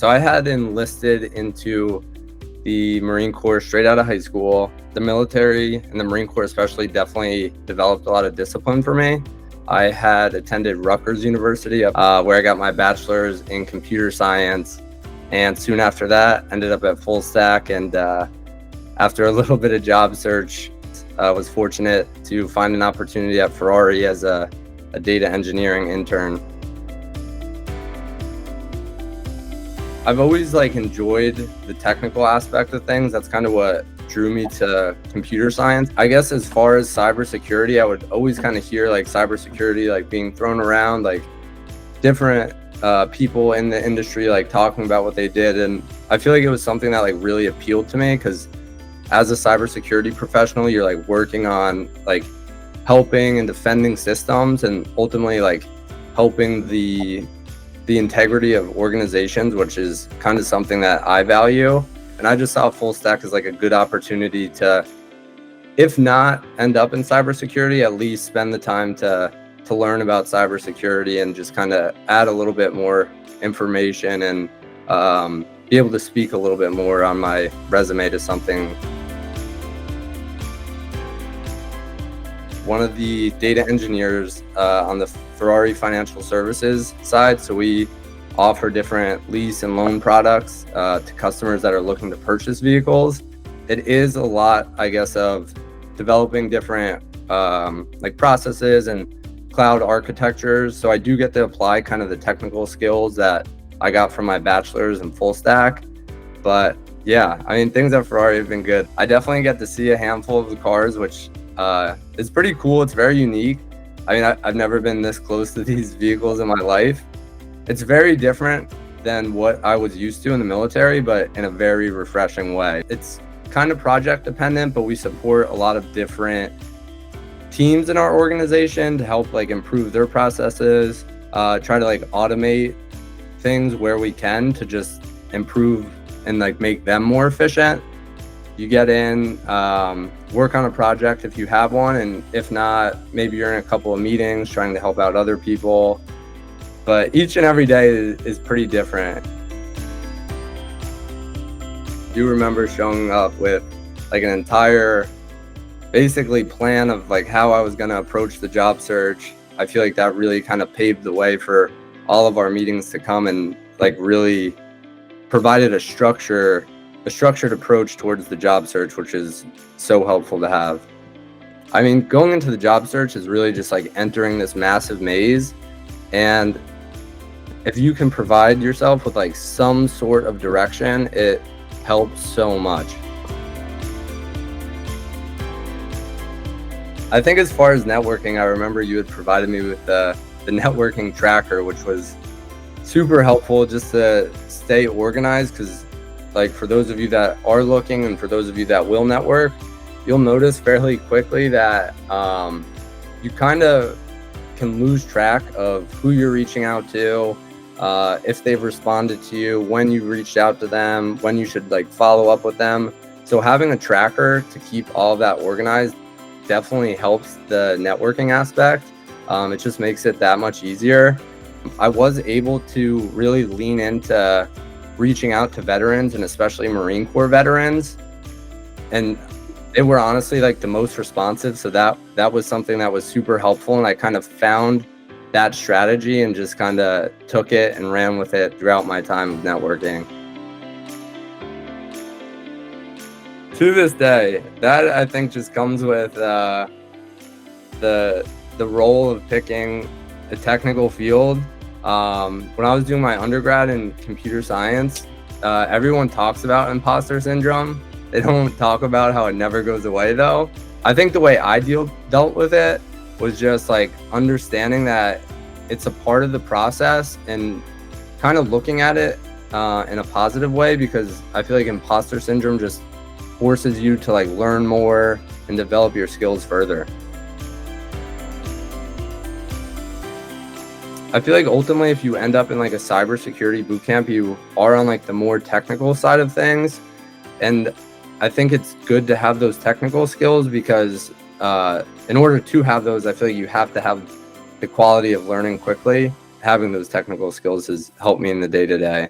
So I had enlisted into the Marine Corps straight out of high school. The military and the Marine Corps especially definitely developed a lot of discipline for me. I had attended Rutgers University, where I got my bachelor's in computer science. And soon after that, ended up at Fullstack. And after a little bit of job search, I was fortunate to find an opportunity at Ferrari as a data engineering intern. I've always enjoyed the technical aspect of things. That's kind of what drew me to computer science. I guess as far as cybersecurity, I would always kind of hear cybersecurity being thrown around, different people in the industry talking about what they did. And I feel like it was something that really appealed to me, because as a cybersecurity professional, you're working on helping and defending systems, and ultimately helping the integrity of organizations, which is kind of something that I value. And I just saw Fullstack as a good opportunity to, if not end up in cybersecurity, at least spend the time to learn about cybersecurity and just kind of add a little bit more information and be able to speak a little bit more on my resume to something. One of the data engineers on the Ferrari financial services side. So we offer different lease and loan products to customers that are looking to purchase vehicles. It is a lot, I guess, of developing different processes and cloud architectures. So I do get to apply kind of the technical skills that I got from my bachelor's in Fullstack. But yeah, I mean, things at Ferrari have been good. I definitely get to see a handful of the cars, which is pretty cool. It's very unique. I mean, I've never been this close to these vehicles in my life. It's very different than what I was used to in the military, but in a very refreshing way. It's kind of project dependent, but we support a lot of different teams in our organization to help improve their processes, try to automate things where we can to just improve and make them more efficient. You get in, work on a project if you have one, and if not, maybe you're in a couple of meetings trying to help out other people. But each and every day is pretty different. I do remember showing up with an entire basically plan of how I was going to approach the job search. I feel like that really kind of paved the way for all of our meetings to come, and really provided a structured approach towards the job search, which is so helpful to have. I mean, going into the job search is really just entering this massive maze. And if you can provide yourself with some sort of direction, it helps so much. I think as far as networking, I remember you had provided me with the networking tracker, which was super helpful just to stay organized, because for those of you that are looking and for those of you that will network, you'll notice fairly quickly that you kind of can lose track of who you're reaching out to, if they've responded to you, when you reached out to them, when you should follow up with them. So having a tracker to keep all of that organized definitely helps the networking aspect. It just makes it that much easier. I was able to really lean into reaching out to veterans, and especially Marine Corps veterans, and they were honestly the most responsive. So that was something that was super helpful, and I kind of found that strategy and just kind of took it and ran with it throughout my time of networking. To this day, that I think just comes with the role of picking a technical field. When I was doing my undergrad in computer science, everyone talks about imposter syndrome. They don't talk about how it never goes away though. I think the way I dealt with it was just understanding that it's a part of the process and kind of looking at it in a positive way, because I feel imposter syndrome just forces you to learn more and develop your skills further. I feel ultimately if you end up in a cybersecurity bootcamp, you are on the more technical side of things. And I think it's good to have those technical skills, because in order to have those, I feel you have to have the quality of learning quickly. Having those technical skills has helped me in the day-to-day.